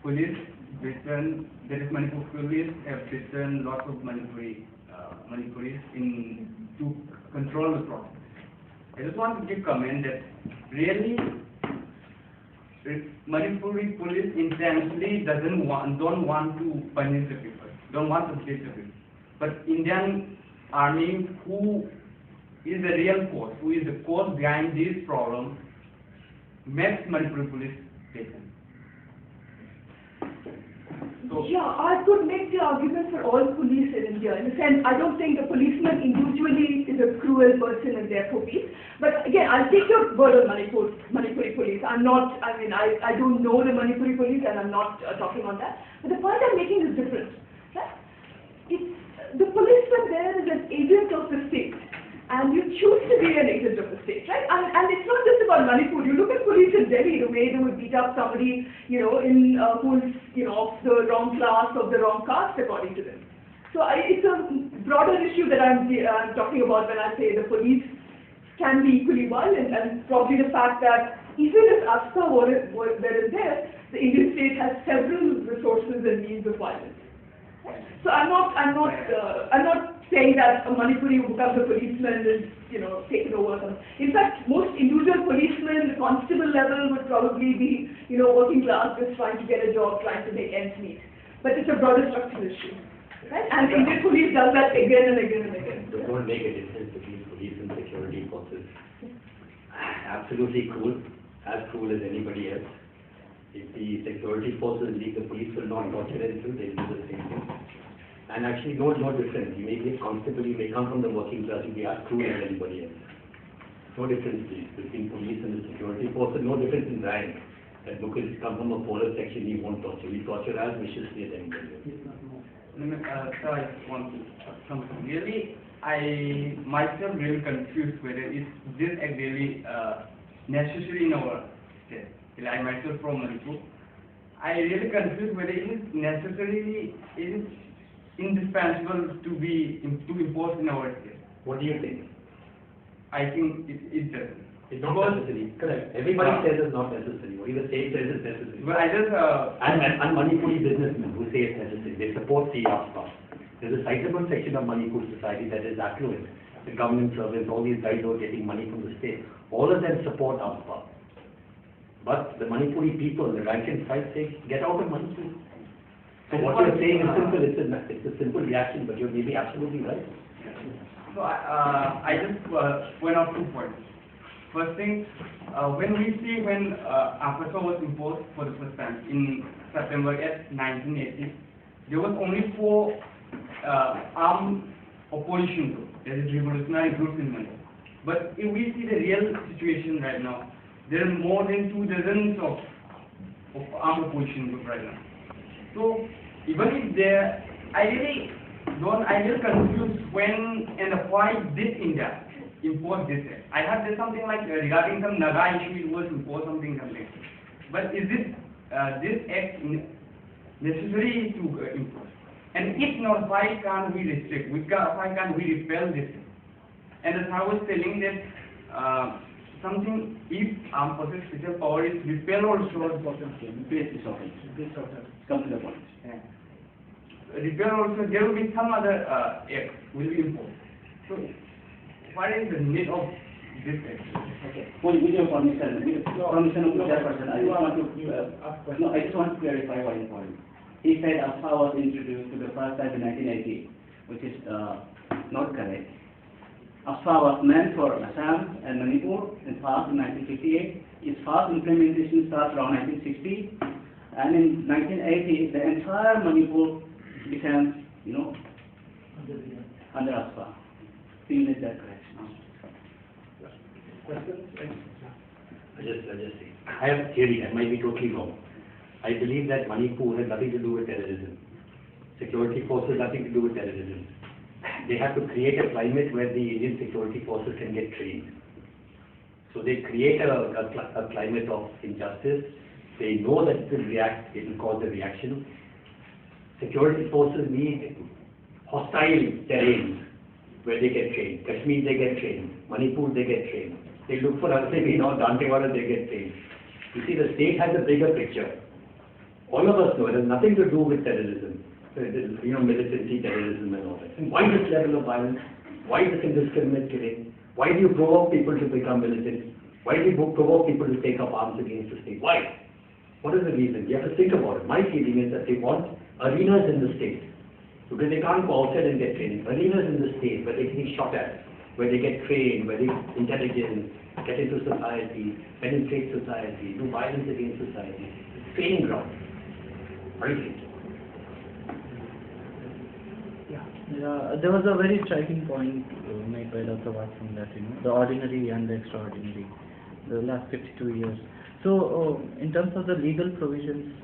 police beaten, there is Manipur police have beaten lots of Manipuris in to control the process. I just want to give comment that really Manipuri police intentionally don't want to punish the people, don't want to punish the people. But Indian Army, who is the real cause, who is the cause behind these problems, makes Manipuri police taken. So, yeah, I could make the argument for all police in India. In a sense, I don't think the policeman individually is a cruel person and therefore peace. But again, I'll take your word on Manipuri police. I don't know the Manipuri police and I'm not talking on that. But the point I'm making is different. Right? The policeman there is an agent of the state. And you choose to be an agent of the state, right? And it's not just about Manipur. You look at police in Delhi, the way they would beat up somebody, who's, of the wrong class, of the wrong caste, according to them. So it's a broader issue that I'm talking about when I say the police can be equally violent, and probably the fact that even if AFSPA were there, the Indian state has several resources and means of violence. So I'm not saying that a Manipuri who becomes a policeman is, taken over. In fact, most individual policemen, the constable level, would probably be, working class, just trying to get a job, trying to make ends meet. But it's a broader structural issue, right? And Indian police does that again and again and again. Does not make a difference between police and security forces. Absolutely cruel, as cruel as anybody else. If the security forces leave, the police will not torture anything, they will do the same thing. And actually, no difference. You may be a constable, you may come from the working class, you may be as cruel as anybody else. No difference between police and the security forces, no difference in rank. That because you come from a poorer section, you won't torture. We torture as viciously as anybody else. Sir, I just want to something. Really, I myself really confused whether is this really necessary in our state. I myself from Manipur. I really confused whether it is necessarily indispensable to be imposed in our state. What do you think? I think it doesn't. It's not necessary. Correct. Everybody says it's not necessary. Only the state says it's necessary. But I just and Manipuri businessmen who say it's necessary, they support the AFSPA. There's a sizable section of Manipur society that is affluent. The government servants, all these guys who are getting money from the state, all of them support AFSPA. But the Manipuri people, the rank and file say, get out of Manipur. So what you're saying is simple. It's a simple reaction, but you're maybe absolutely right. So I just point out 2 points. First thing, when AFSPA was imposed for the first time in September 1980, there was only 4 armed opposition groups, that is revolutionary groups in Manipur. But if we see the real situation right now, there are more than 2 dozens of armed opposition groups right now. So even if there, I get confused when and why did India impose this act. I heard there's something like regarding some Naga issue it was imposed something. But is this act necessary to impose? And if not, why can't we restrict? Why can't we repel this? And as I was telling that something, if armed forces special power is repel also, come to the point. Repel also, there will be some other act will be imposed. So what is the need of this act? Okay. With your permission, of the chairperson, I just want to clarify one point. He said AFSPA was introduced for the first time in 1980, which is not correct. AFSPA was meant for Assam and Manipur and passed in 1958. Its first implementation starts around 1960, and in 1980, the entire Manipur became, under AFSPA. So you need that correction. I just say, I have a theory, I might be totally wrong. I believe that Manipur has nothing to do with terrorism. Security forces nothing to do with terrorism. They have to create a climate where the Indian security forces can get trained. So they create a climate of injustice. They know that it will react, it will cause a reaction. Security forces need hostile terrains where they get trained. Kashmir, they get trained. Manipur, they get trained. They look for Dantewada, they get trained. You see, the state has a bigger picture. All of us know it has nothing to do with terrorism. It is, militancy, terrorism and all that. And why this level of violence? Why this indiscriminate killing? Why do you provoke people to become militant? Why do you provoke people to take up arms against the state? Why? What is the reason? You have to think about it. My feeling is that they want arenas in the state. Because they can't go outside and get training. Arenas in the state where they can be shot at, where they get trained, where they intelligence, get into society, penetrate society, do violence against society. It's a training ground. What do you think? Yeah, there was a very striking point made by Dr. Watson that, the ordinary and the extraordinary, the last 52 years. So, in terms of the legal provisions,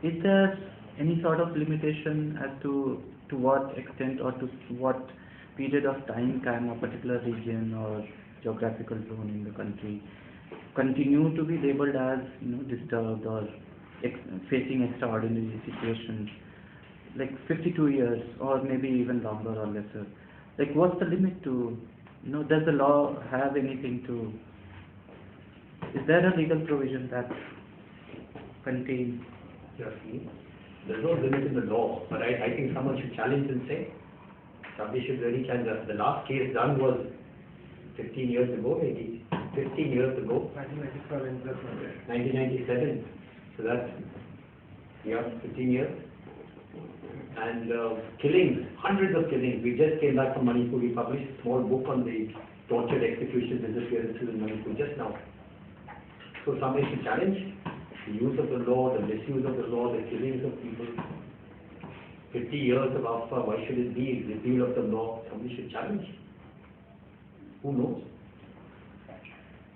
is there any sort of limitation as to what extent or to what period of time can a particular region or geographical zone in the country continue to be labeled as, disturbed or facing extraordinary situations? Like 52 years or maybe even longer or lesser. Like what's the limit to, does the law have anything to, is there a legal provision that contains? Yes, there's no limit in the law, but I think someone should challenge and say, somebody should really challenge us. The last case done was 15 years ago, maybe 15 years ago. 1997. So that's, 15 years. And killings, hundreds of killings. We just came back from Manipur. We published a small book on the tortured execution disappearances in Manipur just now. So somebody should challenge the use of the law, the misuse of the law, the killings of people. 50 years of AFSPA, why should it be repeal of the law? Somebody should challenge. Who knows?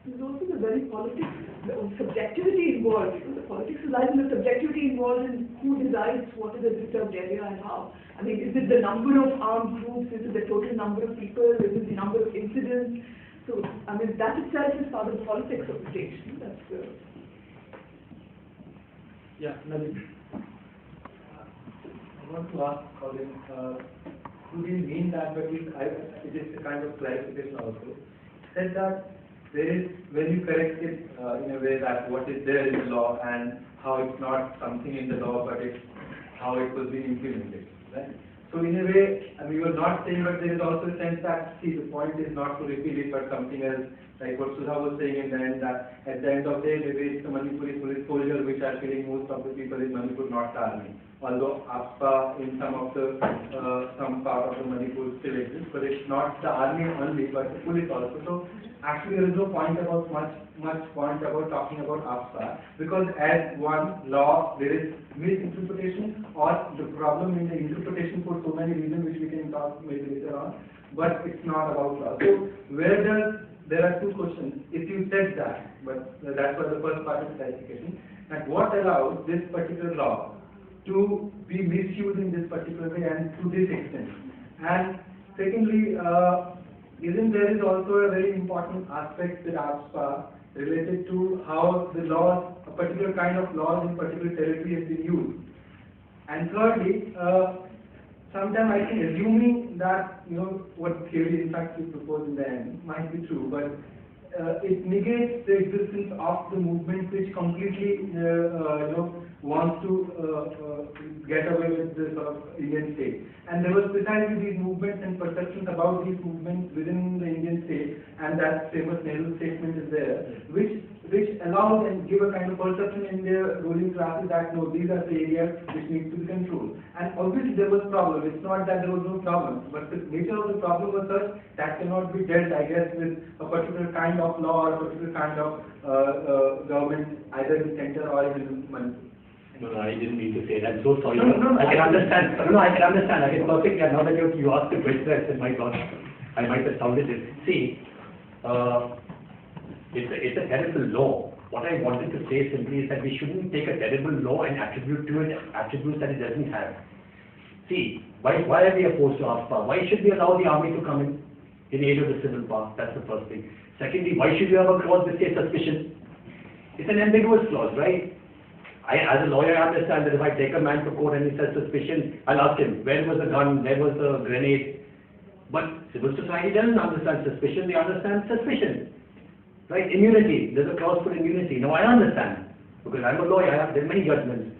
There's also the very politics, the subjectivity involved. The politics lies in the subjectivity involved in who decides what is a disturbed area and how. I mean, is it the number of armed groups? Is it the total number of people? Is it the number of incidents? So, I mean, that itself is part of the politics of the state. That's Yeah, Naveen. I want to ask Colin, who didn't mean that, but it is a kind of clarification also. Said that there is, when you correct it in a way that what is there in the law and how it's not something in the law, but it's how it was being implemented, right? So in a way, I mean, you are not saying, but there is also a sense that, see, the point is not to repeal it, but something else, like what Sudha was saying in the end, that at the end of the day, maybe it's the Manipuri police soldiers which are killing most of the people in Manipur, not the army. Although AFSPA in some of the, some part of the Manipur still exists, but it's not the army only, but the police also. So actually there is no point about, much point about talking about AFSPA, because as one law, there is misinterpretation or the problem in the interpretation for so many reasons which we can talk maybe later on, but it's not about law. So where does, there are two questions. If you said that, but that's what the first part of clarification, that what allows this particular law to be misused in this particular way and to this extent. And secondly, isn't there is also a very important aspect with AFSPA related to how the laws, a particular kind of laws in particular territory has been used. And thirdly, sometimes I think assuming that, what theory in fact you propose in the end might be true, but it negates the existence of the movement which completely, wants to get away with the sort of Indian state. And there was precisely these movements and perceptions about these movements within the Indian state, and that famous Nehru statement is there, which allows and give a kind of perception in their ruling classes that no, these are the areas which need to be controlled. And obviously there was problem. It's not that there was no problem, but the nature of the problem was such that cannot be dealt, I guess, with a particular kind of law or a particular kind of government, either in center or in Manipur. No, I didn't mean to say that. I'm so sorry. No, I can understand. No, I can understand. I can perfectly. Now that you asked the question, I said, my God, I might have sounded it. See, it's a terrible law. What I wanted to say simply is that we shouldn't take a terrible law and attribute to it attributes that it doesn't have. See, why are we opposed to AFSPA? Why should we allow the army to come in aid of the civil power? That's the first thing. Secondly, why should we have a clause that says suspicion? It's an ambiguous clause, right? As a lawyer, I understand that if I take a man to court and he says suspicion, I'll ask him, where was the gun, where was the grenade? But civil society doesn't understand suspicion, they understand suspicion. Right? Immunity, there's a clause for immunity. Now I understand, because I'm a lawyer, there are many judgments.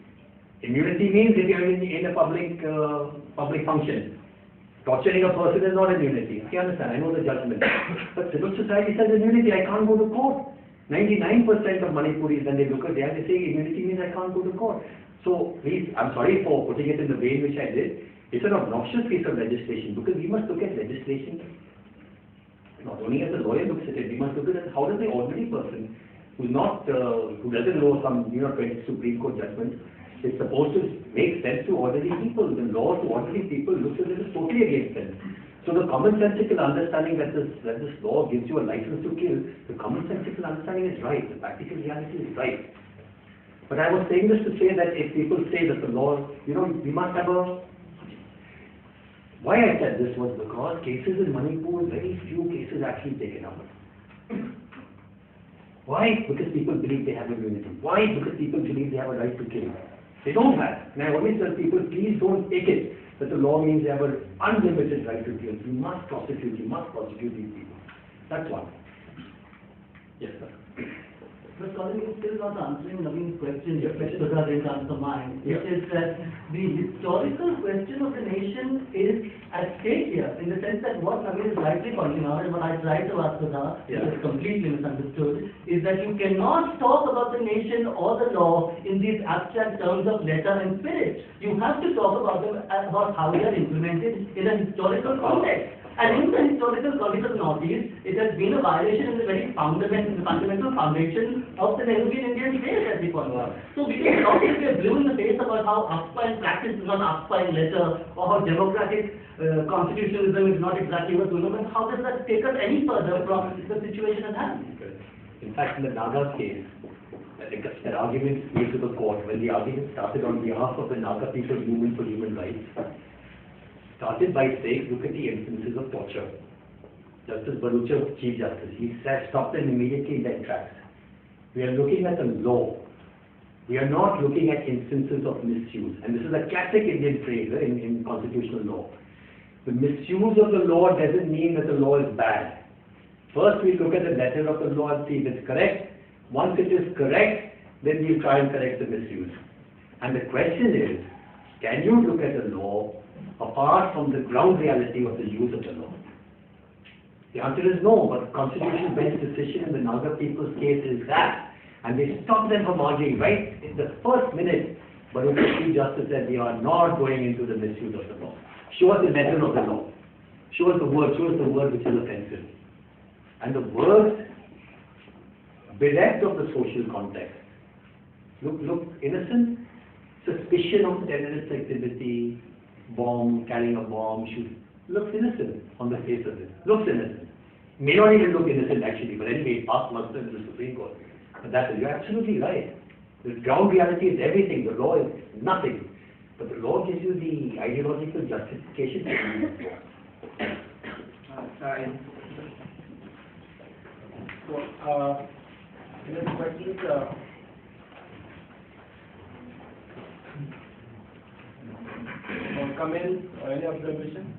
Immunity means if you're in a public function. Torturing a person is not immunity. You understand? I know the judgment. But civil society says immunity, I can't go to court. 99% of Manipuris, when they look at that, they say immunity means I can't go to court. So please, I'm sorry for putting it in the way in which I did. It's an obnoxious piece of legislation because we must look at legislation not only as a lawyer looks at it, we must look at it how does the ordinary person who's not, who doesn't know some, 20 Supreme Court judgments, it's supposed to make sense to ordinary people. The law to ordinary people looks as if it's totally against them. So the commonsensical understanding that this law gives you a license to kill, the commonsensical understanding is right, the practical reality is right. But I was saying this to say that if people say that the law, we must have a... Why I said this was because cases in Manipur, very few cases actually taken up. Why? Because people believe they have immunity. Why? Because people believe they have a right to kill. They don't have. And I always tell people, please don't take it that the law means they have an unlimited right to kill. You must prosecute these people. That's one. Yes, sir. But Colin, you're still not answering Naveen's question, which Sudha didn't answer mine, which is that the historical question of the nation is at stake here, in the sense that what Naveen is rightly pointing out, and what I tried to ask Sudha, which is completely misunderstood, is that you cannot talk about the nation or the law in these abstract terms of letter and spirit. You have to talk about them about how they are implemented in a historical context. And in the historical context of Northeast, it has been a violation in the very fundamental foundation of the Nehruvian Indian state at the point. So we can talk if we are blue in the face about how AFSPA in practice is not AFSPA in letter, or how democratic constitutionalism is not exactly what we know, but how does that take us any further from the situation at hand? In fact, in the Naga case, I think an argument made to the court when the argument started on behalf of the Naga People's Movement for Human Rights, started by saying, look at the instances of torture. Justice Barucha was Chief Justice. He said, stop them immediately in their tracks. We are looking at the law. We are not looking at instances of misuse. And this is a classic Indian phrase in constitutional law. The misuse of the law doesn't mean that the law is bad. First, we look at the letter of the law and see if it's correct. Once it is correct, then we'll try and correct the misuse. And the question is, can you look at the law apart from the ground reality of the use of the law? The answer is no, but the Constitutional Bench decision in the Naga people's case is that. And they stopped them from arguing, right? In the first minute, Baruch Chief Justice said, we are not going into the misuse of the law. Show us the letter of the law. Show us the word which is offensive. And the words bereft of the social context. Look innocent, suspicion of terrorist activity, carrying a bomb, looks innocent on the face of it. Looks innocent. May not even look innocent actually, but anyway, it passed muster in the Supreme Court. But you're absolutely right. The ground reality is everything. The law is nothing. But the law gives you the ideological justification. Sorry. So, any questions? Comments or any observation?